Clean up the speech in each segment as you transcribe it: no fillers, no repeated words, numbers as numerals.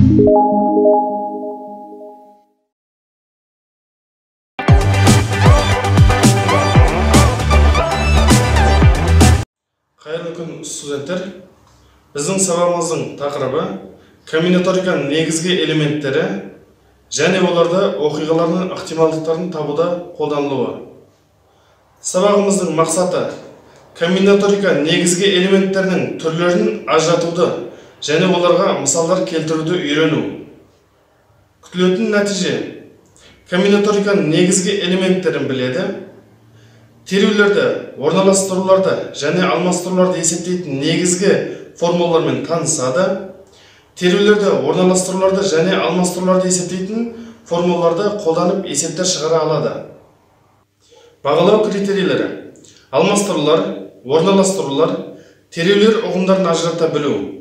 Қайырлы күн, студенттер. Біздің сабағымыздың тақырыбы комбинаториканың негізгі элементтері және оларды оқиғалардың ықтималдықтарын табуда қолданылуы. Сабағымыздың мақсаты комбинаторика негізгі элементтерінің түрлерін ажыратуды және оларға мысалдар келтіруді үйрену. Күтілетін нәтиже: комбинаториканың негізгі элементтерін біледі, терулерді, орналастыруларды және алмастыруларды есептейтін негізгі формулалармен танысады, терулерді, орналастыруларды және алмастыруларды есептейтін формулаларды қолданып есептер шығара алады. Бағалау критерийлері: алмастырулар, орналастырулар, терулер ұғымдарын ажырата білу.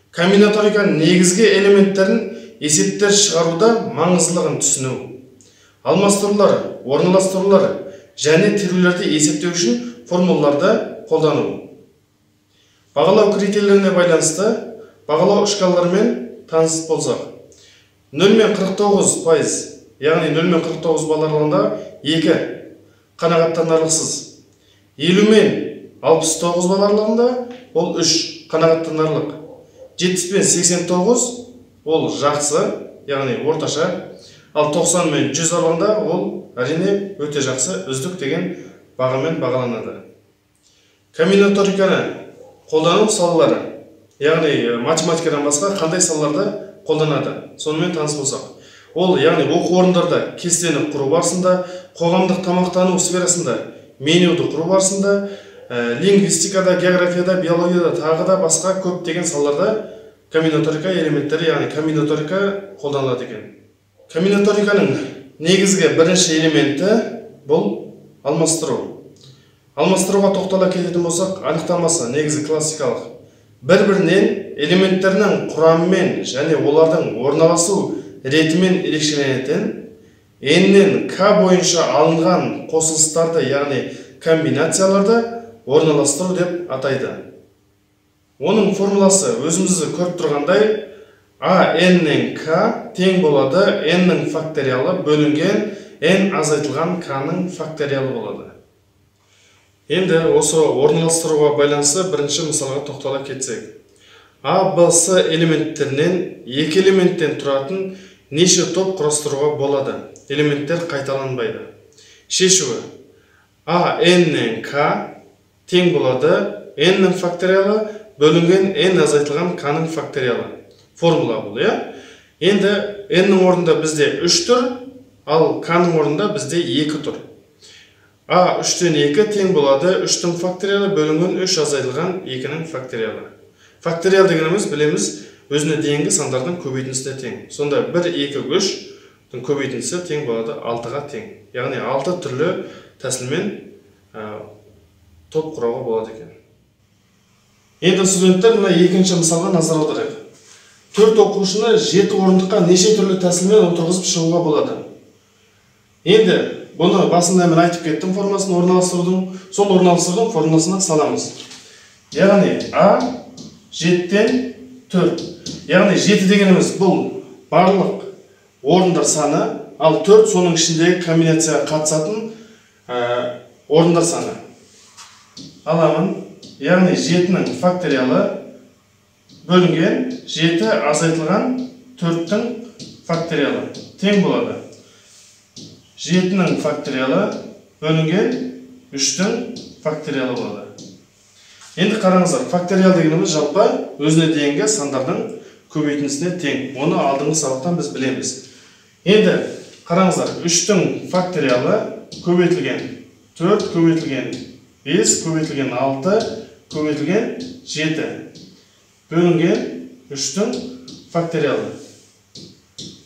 Комбинаториканың негізгі элементтерін есептер шығаруда маңыздылығын түсіну. Алмастырулар, орналастырулар және терулерді есептеу үшін формулаларды қолдану. Бағалау критерийлеріне байланысты бағалау шкалаларымен таныс болсақ, 0 мен 49%, яғни 0 мен 49 балл аралығында 2 қанағаттанарлықсыз. 50 мен 69 балл аралығында ол 3 қанағаттанарлық. 70 пен 89 ол жақсы, яғни орташа. Ал 90 мен 100 аралығында ол әрине өте жақсы, үздік деген бағамен бағаланады. Комбинаториканы қолдану салалары, яғни математикадан басқа қандай салаларды қолданады, сонымен таныс болсақ. Ол яғни оқу орындарда кестені құру барысында, қоғамдық тамақтану сферасында менюді құру барысында, лингвистикада, географияда, биологияда тағы да басқа көптеген салаларда комбинаторика элементтері, яғни комбинаторика қолданылады екен. Комбинаториканың негізгі бірінші элементі бұл алмастыру. Алмастыруға тоқтала кететін болсақ, анықтамасы негізі классикалық. Бір-бірінен элементтерінің құрамымен және олардың орналасу ретімен ерекшеленетін, n-нен k бойынша алынған қосылыстарды, яғни комбинацияларды орналастыру деп атайды. Оның формуласы өзімізді көріп тұрғандай, a n-нен k тең болады n-нің факториалы бөлінген n азайтылған k-нің факториалы болады. Енді осы орналастыруға байланысты бірінші мысалға тоқтала кетсек. A, B, C элементтерінен екі элементтен тұратын неше топ құрастыруға болады. Элементтер қайталанбайды. Шешуі: a n-нен k тең болады n-нің факториалы бөлінген n азайтылған k-нің факториалы. Формула бұл, иә? Енді n-нің орнында бізде 3 тұр, ал k-нің орнында бізде 2 тұр. a 3-тен 2 тең болады 3-тің факториалы бөлінген 3 азайтылған 2-нің факториалы. Факториал дегеніміз білеміз өзіне дейінгі сандардың көбейтіндісіне тең. Сонда 1, 2, 3-тің көбейтіндісі тең болады 6-ға тең. Яғни 6 түрлі тәсілмен топ құрауға болады екен. Енді студенттер мына екінші мысалға назар аударайық. 4 оқушыны 7 орындыққа неше түрлі тәсілмен отырғызып шығуға болады. Енді бұны басында мен айтып кеттім формасын орналастырудың, сол орналастырудың формасына саламыз. Яғни a 7-тен 4. Яғни 7 дегеніміз бұл барлық орындар саны, ал 4 соның ішіндегі комбинацияға қатысатын орындар саны. Аламын. Яғни 7-нің факториалы бөлінген 7 азайтылған 4-тің факториалы тең болады 7-нің факториалы бөлінген 3-тің факториалы болады. Енді қараңыздар, факториал дегеніміз жалпы өзіне дейінгі сандардың көбейтіндісіне тең. Оны алдыңғы сабақтан біз білеміз. Енді қараңыздар, 3-тің факториалы көбейтілген 4 көбейтілген 5 көбейтілген 6 көбейтілген 7 бөлінген 3-тің факториалы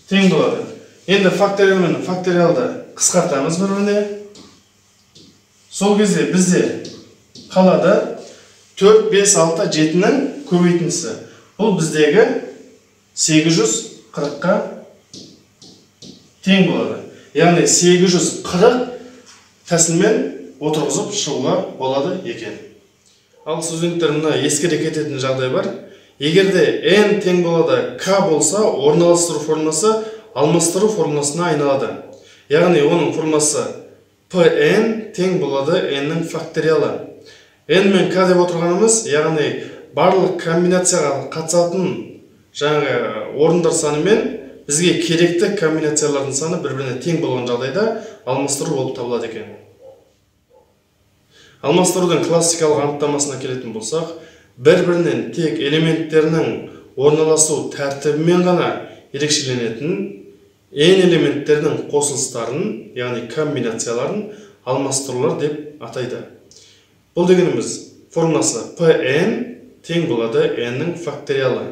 тең болады. Енді факториал мен факториалды қысқартамыз бір-біріне. Сол кезде бізде қалады 4, 5, 6, 7-нің көбейтіндісі. Бұл біздегі 840-қа тең болады. Яғни 840 тәсілмен отырғызып шығуға болады екен. Ал студенттер мына ескере кететін жағдай бар. Егерде n тең болады k болса, орналастыру формуласы алмастыру формуласына айналады. Яғни оның формуласы pn тең болады n-нің факториалы. n мен k деп отырғанымыз, яғни барлық комбинацияға қатысатын жаңағы орындар саны мен бізге керекті комбинациялардың саны бір-біріне тең болған жағдайда алмастыру болып табылады екен. Алмастырудың классикалық анықтамасына келетін болсақ, бір-бірінен тек элементтерінің орналасу тәртібімен ғана ерекшеленетін n элементтерінің қосылыстарын, яғни комбинацияларын алмастырулар деп атайды. Бұл дегеніміз формуласы pn тең болады n-нің факториалы.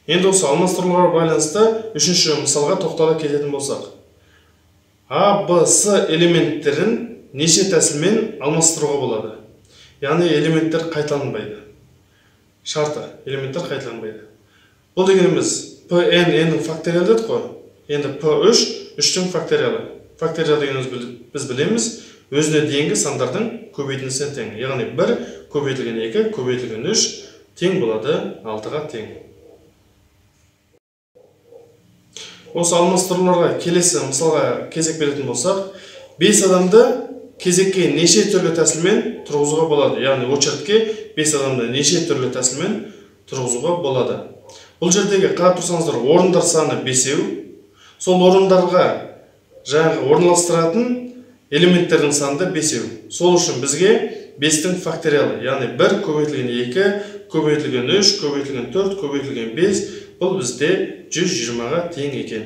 Енді осы алмастыруларға байланысты үшінші мысалға тоқтала кететін болсақ, A, B, C элементтерін неше тәсілмен алмастыруға болады. Яғни элементтер қайталанбайды. Шарты, элементтер қайталанбайды. Бұл дегеніміз pn n-нің факториалы дедік қой. Енді p3 3-тің факториалы. Факториал дегеніміз біз білеміз, өзіне дейінгі сандардың көбейтіндісіне тең. Яғни 1 көбейтілген 2 көбейтілген 3 тең болады 6-ға тең. Осы алмастыруларға келесі мысалға кезек беретін болсақ, 5 адамды кезекке неше түрлі тәсілмен тұрғызуға болады. Яғни очередке 5 адамды неше түрлі тәсілмен тұрғызуға болады. Бұл жердегі қарап тұрсаңыздар, орындар саны 5. Сол орындарға жаңағы орналастыратын элементтердің саны 5. Сол үшін бізге 5-тің факториалы, яғни 1 көбейтілген 2, көбейтілген 3, көбейтілген 4, көбейтілген 5, бұл бізде 120-ға тең екен.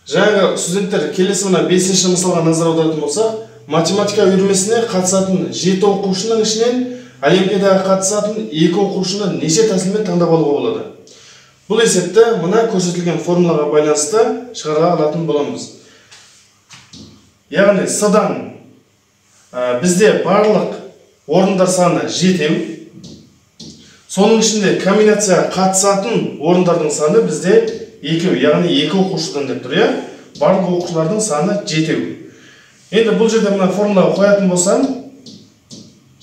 Жаңағы студенттер, келесі мына 5-ші мысалға назар аударатын болсақ, математика үйірмесіне қатысатын 7 оқушының ішінен олимпиадаға қатысатын 2 оқушыны неше тәсілмен таңдап алуға болады. Бұл есепті мына көрсетілген формулаға байланысты шығара алатын боламыз. Яғни С-дан бізде барлық орындар саны 7. Соның ішінде комбинацияға қатысатын орындардың саны бізде 2, яғни 2 оқушыдан деп тұр, иә? Барлық оқушылардың саны 7. Енді бұл жерде мына формулаға қоятын болсам,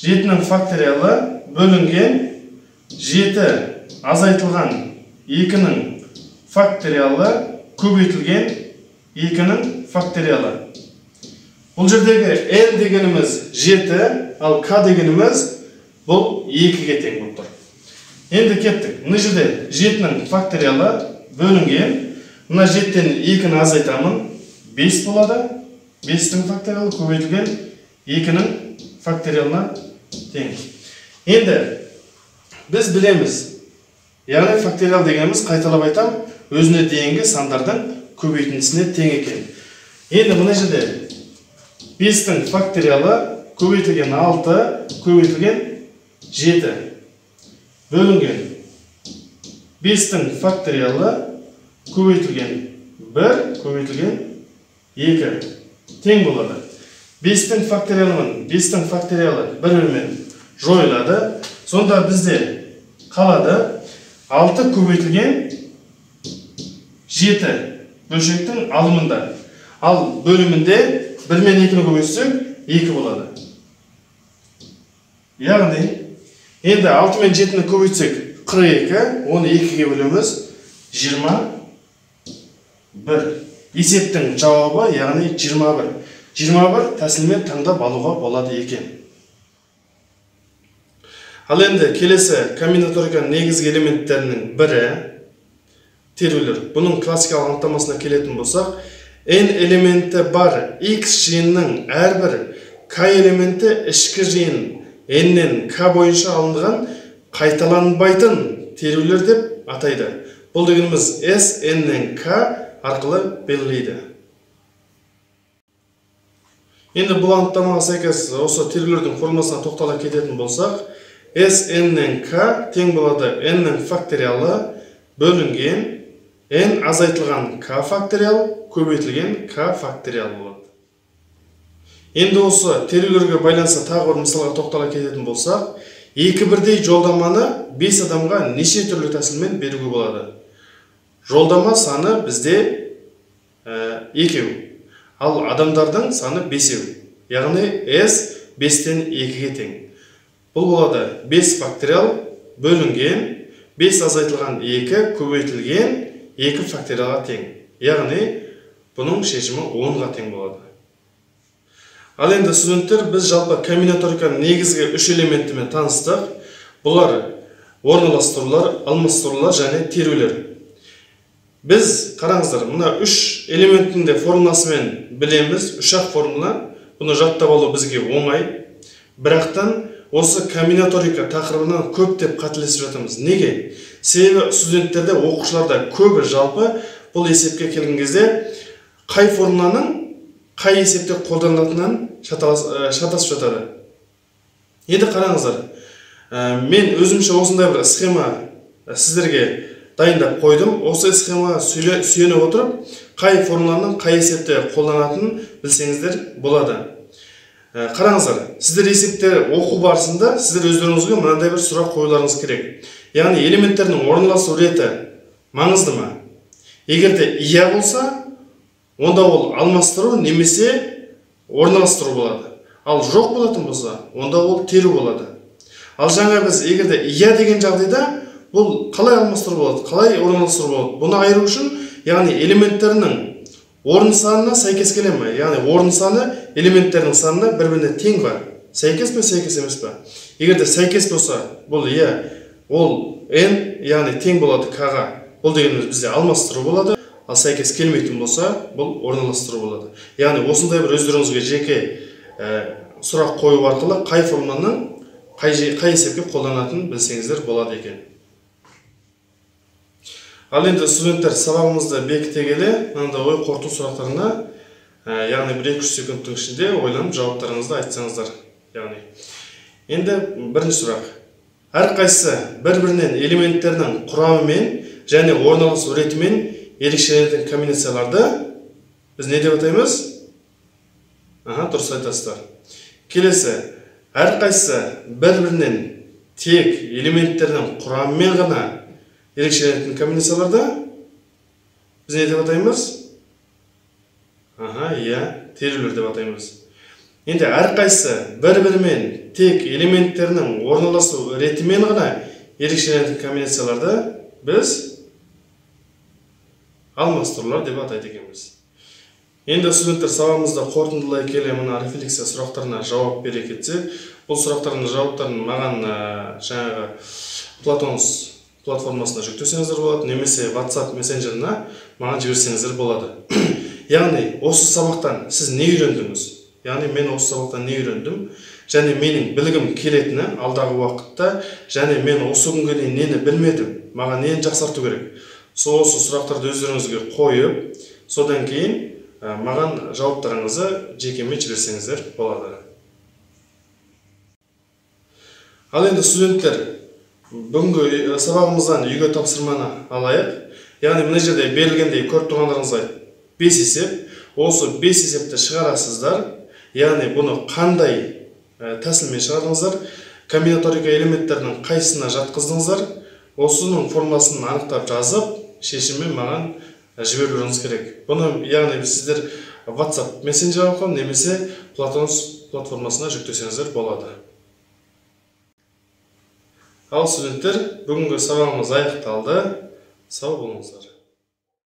7-нің факториалы бөлінген 7 азайтылған 2-нің факториалы көбейтілген 2-нің факториалы. Бұл жердегі n дегеніміз 7, ал k дегеніміз бұл 2-ге тең болып тұр. Енді кеттік. Мына жерде 7-нің факториалы бөлінген. Мына 7-тен 2-ні азайтамын, 5 болады. 5-тің факториалы көбейтілген 2-нің факториалына тең. Енді біз білеміз, яғни факториал дегеніміз, қайталап айтам, өзіне дейінгі сандардың көбейтіндісіне тең екен. Енді мына жерде 5-тің факториалы көбейтілген 6, көбейтілген 7 бөлінген 5-тің факториалы көбейтілген 1, көбейтілген 2 тең болады. 5-тің факториалы бір-бірімен жойылады. Сонда бізде қалады 6 көбейтілген 7 бөлшектің алымында. Ал бөлімінде 1 мен 2-ні көбейтсек 2 болады. Яғни, енді 6 мен 7-ні көбейтсек 42, оны 2-ге бөлеміз 21. Есептің жауабы, яғни 21. 21 тәсілмен таңдап алуға болады екен. Ал енді келесі комбинаторика негізгі элементтерінің бірі терулер. Бұның классикалық анықтамасына келетін болсақ, n элементі бар x жиынның әрбір k элементі ішкі жиын n-нен k бойынша алынған қайталанбайтын терулер деп атайды. Бұл дегеніміз s n-нен k арқылы белгілейді. Енді бұл анықтамаға сәйкес осы терулердің формуласына тоқтала кететін болсақ, s n-нен k тең болады n-нің факториалы бөлінген n азайтылған k факториал көбейтілген k факториал болады. Енді осы терулерге байланысты тағы бір мысалға тоқтала кететін болсақ, екі бірдей жолдаманы 5 адамға неше түрлі тәсілмен беруге болады. Жолдама саны бізде 2, ал адамдардың саны 5. Яғни s 5-тен 2-ге тең. бұл болады 5 факториал бөлінген 5 азайтылған 2 көбейтілген 2 факториалға тең. Яғни бұның шешімі 10-ға тең болады. Ал енді студенттер, біз жалпы комбинаториканың негізгі 3 элементімен таныстық. Бұлар орналастырулар, алмастырулар және терулер. Біз қараңыздар, мына 3 элементтің де формуласымен білеміз, 3-ақ формула. Бұны жаттап алу бізге оңай. Бірақтан осы комбинаторика тақырыбынан көп деп қателесіп жатырмыз. Неге? Себебі студенттерде, оқушыларда көбі жалпы бұл есепке келген кезде қай формуланың қай есепте қолданылатынынан шатасып жатады. Енді қараңыздар, мен өзімше осындай бір схема сіздерге дайындап қойдым. Осы схема сүйене отырып, қай формуланың қай есепте қолданатынын білсеңіздер болады. Қараңыздар, сіздер есепте оқу барысында сіздер өздеріңізге мынандай бір сұрақ қоюларыңыз керек. Яғни элементтердің орналасу реті маңызды ма? Егер де иә болса, онда ол алмастыру немесе орналастыру болады. Ал жоқ болатын болса, онда ол теру болады. Ал жаңа біз егер де иә деген жағдайда бұл қалай алмастыру болады, қалай орналастыру болады? Бұны айыру үшін, яғни элементтерінің орын санына сәйкес келе ме? Яғни орын саны элементтерінің санына бір-біріне тең ба? Сәйкес пе, сәйкес емес пе? Егер де сәйкес болса, бұл иә, ол n, яғни тең болады k-ға. Бұл дегеніміз бізде алмастыру болады. Ал сәйкес келмейтін болса, бұл орналастыру болады. Яғни осындай бір өздеріңізге жеке сұрақ қою арқылы қай формуланың қай есепке қолданатынын білсеңіздер болады екен. Ал енді студенттер, сабағымызды бекіте келе, мынандай ой қорыту сұрақтарына, яғни 1-2 секундтың ішінде ойланып жауаптарыңызды айтсаңыздар. Яғни енді бірінші сұрақ. Әрқайсысы бір-бірінен элементтерінің құрамымен және орналасу ретімен ерекшеленетін комбинацияларды біз не деп атаймыз? Дұрыс айтасыздар. Келесі, әрқайсысы бір-бірінен тек элементтерінің құрамымен ғана ерекшеленетін комбинацияларды біз не деп атаймыз? Иә, терулер деп атаймыз. Енді әрқайсысы бір-бірімен тек элементтерінің орналасу ретімен ғана ерекшеленетін комбинацияларды біз алмастырулар деп атайды екенбіз. Енді студенттер, сабағымызда қорытындылай келе мына рефлексия сұрақтарына жауап бере кетсек, бұл сұрақтардың жауаптарын маған жаңағы Platon's платформасына жүктесеңіздер болады, немесе WhatsApp мессенджеріне маған жіберсеңіздер болады. Яғни, осы сабақтан сіз не үйрендіңіз? Яғни, мен осы сабақтан не үйрендім? Және менің білгім келетіні алдағы уақытта, және мен осы күнге дейін нені білмедім, маған нені жақсарту керек? Осы сұрақтарды өздеріңізге қойып, содан кейін маған жауаптарыңызды жекеме жіберсеңіздер болады. Ал енді студенттер, бүгінгі сабағымыздан үйге тапсырманы алайық. Яғни мына жерде берілгендей көріп тұрғандарыңызға 5 есеп. Осы 5 есепті шығарасыздар. Яғни бұны қандай тәсілмен шығардыңыздар? Комбинаторика элементтерінің қайсысына жатқыздыңыздар? Осының формуласын анықтап жазып, шешіммен маған жіберулеріңіз керек. Бұны яғни сіздер WhatsApp мессенджер арқылы немесе Platon's платформасына жүктесеңіздер болады. Ал студенттер, бүгінгі сабағымыз аяқталды. Сау болыңыздар.